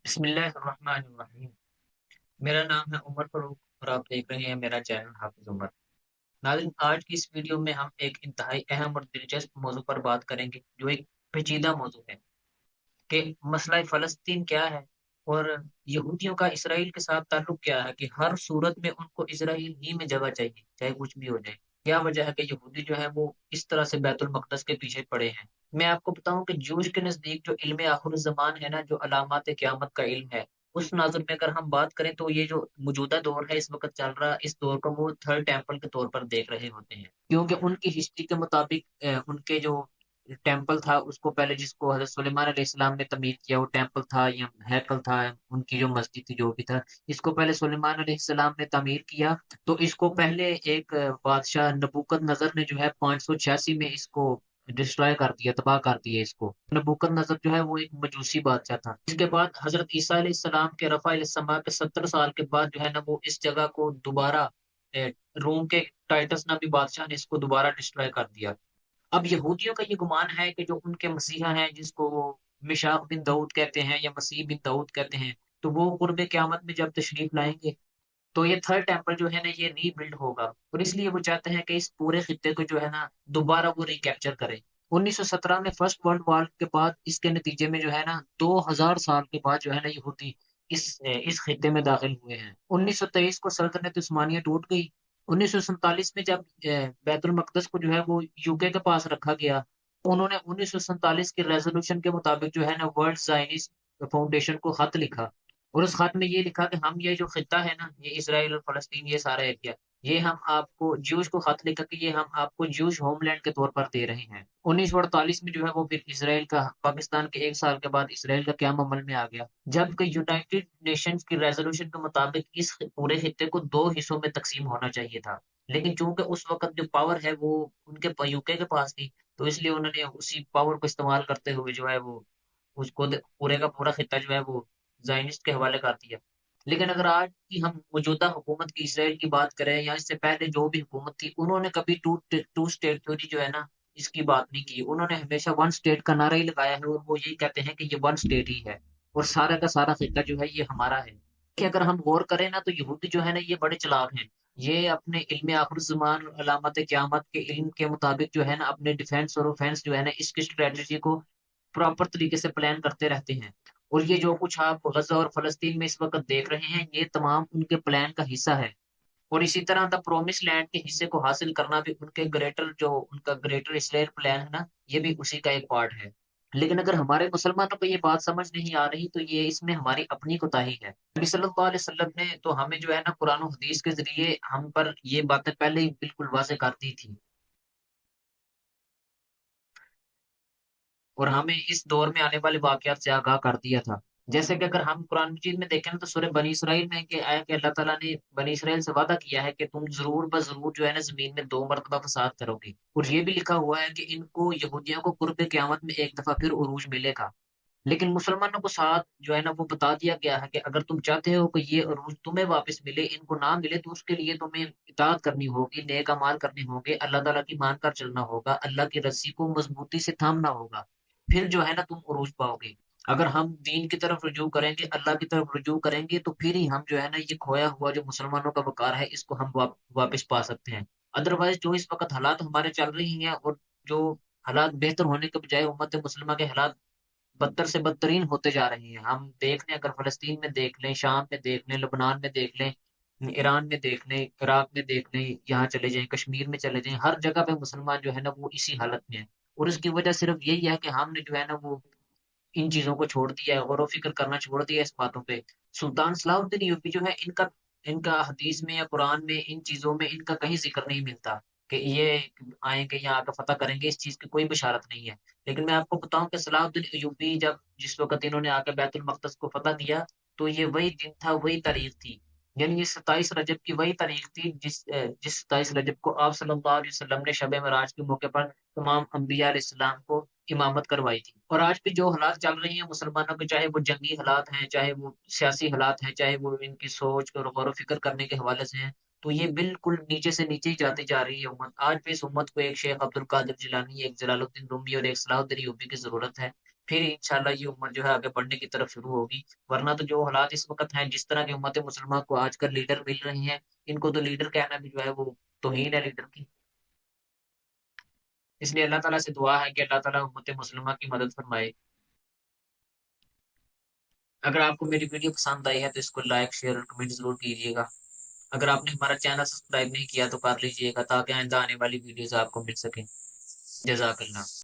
بسم اللہ الرحمن الرحیم۔ میرا نام ہے عمر فاروق اور آپ دیکھ رہے ہیں میرا چینل حافظ عمر۔ ناظرین، آج کی اس ویڈیو میں ہم ایک انتہائی اہم اور دلچسپ موضوع پر بات کریں گے جو ایک پیچیدہ موضوع ہے کہ مسئلہ فلسطین کیا ہے اور یہودیوں کا اسرائیل کے ساتھ تعلق کیا ہے کہ ہر صورت میں ان کو اسرائیل ہی میں جگہ چاہیے چاہے کچھ بھی ہو جائے۔ کیا وجہ ہے کہ یہودی جو ہے وہ اس طرح سے بیت المقدس کے پیچھے پڑے ہیں؟ میں آپ کو بتاؤں کہ جوش کے نزدیک جو علم آخر الزمان ہے نا، جو علامات قیامت کا علم ہے، اس ناظر میں اگر ہم بات کریں تو یہ جو موجودہ دور ہے اس وقت چل رہا، اس دور کو وہ تھرڈ ٹیمپل کے طور پر دیکھ رہے ہوتے ہیں، کیونکہ ان کی ہسٹری کے مطابق ان کے جو ٹیمپل تھا اس کو پہلے جس کو حضرت سلیمان علیہ السلام نے تعمیر کیا، وہ ٹیمپل تھا یا ہیکل تھا، ان کی جو مسجد تھی جو بھی تھا، اس کو پہلے سلیمان علیہ السلام نے تعمیر کیا۔ تو اس کو پہلے ایک بادشاہ نبوکت نظر نے جو ہے 586 میں اس کو ڈسٹرائے کر دیا، تباہ کر دیا اس کو۔ نبوکت نظر جو ہے وہ ایک مجوسی بادشاہ تھا۔ اس کے بعد حضرت عیسیٰ علیہ السلام کے رفع السماء کے 70 سال کے بعد جو ہے نا وہ اس جگہ کو دوبارہ اے، روم کے ٹائٹس نبی بادشاہ نے اس کو دوبارہ ڈسٹرائے کر دیا۔ اب یہودیوں کا یہ گمان ہے کہ جو ان کے مسیحا ہیں جس کو وہ مشاق بن داؤد کہتے ہیں یا مسیح بن داؤد کہتے ہیں، تو وہ قرب قیامت میں جب تشریف لائیں گے تو یہ تھرڈ ٹیمپل جو ہے نا یہ ری بلڈ ہوگا، اور اس لیے وہ چاہتے ہیں کہ اس پورے خطے کو جو ہے نا دوبارہ وہ ریکیپچر کرے۔ 1917 میں فرسٹ ورلڈ وار کے بعد اس کے نتیجے میں جو ہے نا 2000 سال کے بعد جو ہے نا یہودی اس خطے میں داخل ہوئے ہیں۔ 1923 کو سلطنت عثمانیہ ٹوٹ گئی۔ 1947 میں جب بیت المقدس کو جو ہے وہ یوکے کے پاس رکھا گیا، انہوں نے 1947 کے ریزولوشن کے مطابق جو ہے نا ورلڈ زائنسٹ فاؤنڈیشن کو خط لکھا، اور اس خط میں یہ لکھا کہ ہم یہ جو خطہ ہے نا، یہ اسرائیل اور فلسطین، یہ سارا ایریا، یہ ہم آپ کو جیوش کو خط لکھا کہ یہ ہم آپ کو جیوش ہوم لینڈ کے طور پر دے رہے ہیں۔ 1948 میں جو ہے وہ پھر اسرائیل کا، پاکستان کے 1 سال کے بعد اسرائیل کا قیام عمل میں آ گیا، جبکہ یونائٹڈ نیشنز کی ریزولوشن کے مطابق اس پورے خطے کو 2 حصوں میں تقسیم ہونا چاہیے تھا، لیکن چونکہ اس وقت جو پاور ہے وہ ان کے یوکے کے پاس تھی، تو اس لیے انہوں نے اسی پاور کو استعمال کرتے ہوئے جو ہے وہ اس کو پورے کا پورا خطہ جو ہے وہ زائنسٹ کے حوالے کر دیا۔ لیکن اگر آج کی ہم موجودہ حکومت کی، اسرائیل کی بات کریں یا اس سے پہلے جو بھی حکومت تھی، انہوں نے کبھی ٹو اسٹیٹ تھیوری جو ہے نا اس کی بات نہیں کی، انہوں نے ہمیشہ ون اسٹیٹ کا نعرہ ہی لگایا ہے، اور وہ یہی کہتے ہیں کہ یہ ون اسٹیٹ ہی ہے اور سارا کا سارا خطہ جو ہے یہ ہمارا ہے۔ کہ اگر ہم غور کریں نا تو یہودی جو ہے نا یہ بڑے چلاک ہیں، یہ اپنے علم آخر الزمان اور علامت قیامت کے علم کے مطابق جو ہے نا اپنے ڈیفینس اور اوفینس جو ہے نا اس کی اسٹریٹجی کو پراپر طریقے سے پلان کرتے رہتے ہیں، اور یہ جو کچھ آپ غزہ اور فلسطین میں اس وقت دیکھ رہے ہیں یہ تمام ان کے پلان کا حصہ ہے، اور اسی طرح دا پرومس لینڈ کے حصے کو حاصل کرنا بھی ان کے گریٹر، جو ان کا گریٹر اسرائیل پلان ہے نا، یہ بھی اسی کا ایک پارٹ ہے۔ لیکن اگر ہمارے مسلمانوں کو یہ بات سمجھ نہیں آ رہی تو یہ اس میں ہماری اپنی کوتاہی ہے۔ نبی صلی اللہ علیہ وسلم نے تو ہمیں جو ہے نا قرآن و حدیث کے ذریعے ہم پر یہ باتیں پہلے ہی بالکل واضح کر دی تھی، اور ہمیں اس دور میں آنے والے واقعات سے آگاہ کر دیا تھا۔ جیسے کہ اگر ہم قرآن مجید میں دیکھیں تو سورہ بنی اسرائیل میں کہ آیا کہ اللہ تعالیٰ نے بنی اسرائیل سے وعدہ کیا ہے کہ تم ضرور بضرور جو ہے نا زمین میں 2 مرتبہ فساد کرو گی، اور یہ بھی لکھا ہوا ہے کہ ان کو یہودیوں کو قرب قیامت میں ایک دفعہ پھر عروج ملے گا۔ لیکن مسلمانوں کو ساتھ جو ہے نا وہ بتا دیا گیا ہے کہ اگر تم چاہتے ہو کہ یہ عروج تمہیں واپس ملے، ان کو نہ ملے، تو اس کے لیے تمہیں اطاعت کرنی ہوگی، نیک اعمال کرنے ہوں گے، اللہ تعالیٰ کی مان کر چلنا ہوگا، اللہ کی رسی کو مضبوطی سے تھامنا ہوگا، پھر جو ہے نا تم عروج پاؤ گے۔ اگر ہم دین کی طرف رجوع کریں گے، اللہ کی طرف رجوع کریں گے، تو پھر ہی ہم جو ہے نا یہ کھویا ہوا جو مسلمانوں کا وقار ہے اس کو ہم واپس پا سکتے ہیں۔ ادروائز جو اس وقت حالات ہمارے چل رہی ہیں، اور جو حالات بہتر ہونے کے بجائے امت مسلمہ کے حالات بدتر سے بدترین ہوتے جا رہے ہیں۔ ہم دیکھ لیں، اگر فلسطین میں دیکھ لیں، شام میں دیکھ لیں، لبنان میں دیکھ لیں، ایران میں دیکھ لیں، عراق میں دیکھ لیں، یہاں چلے جائیں، کشمیر میں چلے جائیں، ہر جگہ پہ مسلمان جو ہے نا وہ اسی حالت میں ہے، اور اس کی وجہ صرف یہی ہے کہ ہم نے جو ہے نا وہ ان چیزوں کو چھوڑ دیا ہے، غور و فکر کرنا چھوڑ دیا ہے اس باتوں پہ۔ سلطان صلاح الدین ایوبی جو ہے ان کا حدیث میں یا قرآن میں ان چیزوں میں ان کا کہیں ذکر نہیں ملتا کہ یہ آئیں گے یہاں آ کر فتح کریں گے، اس چیز کی کوئی بشارت نہیں ہے۔ لیکن میں آپ کو بتاؤں کہ صلاح الدین ایوبی جس وقت انہوں نے آ کے بیت المقدس کو فتح کیا، تو یہ وہی دن تھا، وہی تاریخ تھی، یعنی یہ 27 رجب کی وہی تاریخ تھی جس 27 رجب کو آپ صلی اللہ علیہ وسلم نے شب معراج کے موقع پر تمام انبیاء علیہ السلام کو امامت کروائی تھی۔ اور آج بھی جو حالات چل رہے ہیں مسلمانوں کے، چاہے وہ جنگی حالات ہیں، چاہے وہ سیاسی حالات ہیں، چاہے وہ ان کی سوچ اور غور و فکر کرنے کے حوالے سے ہیں، تو یہ بالکل نیچے سے نیچے ہی جاتی جا رہی ہے امت۔ آج بھی اس امت کو ایک شیخ عبد القادر جیلانی، ایک جلال الدین رومی اور ایک صلاح الدین ایوبی کی ضرورت ہے پھر انشاءاللہ یہ امت جو ہے آگے بڑھنے کی طرف شروع ہوگی۔ ورنہ تو جو حالات اس وقت ہیں، جس طرح کی امت مسلمہ کو آج کل لیڈر مل رہی ہیں، ان کو تو لیڈر کہنا بھی جو ہے وہ توہین ہے لیڈر کی۔ اس لیے اللہ تعالیٰ سے دعا ہے کہ اللہ تعالیٰ امت مسلمہ کی مدد فرمائے۔ اگر آپ کو میری ویڈیو پسند آئی ہے تو اس کو لائک شیئر اور کمنٹ ضرور کیجیے گا۔ اگر آپ نے ہمارا چینل سبسکرائب نہیں کیا تو کر لیجیے گا، تاکہ آئندہ آنے والی ویڈیوز آپ کو مل سکیں۔ جزاک اللہ۔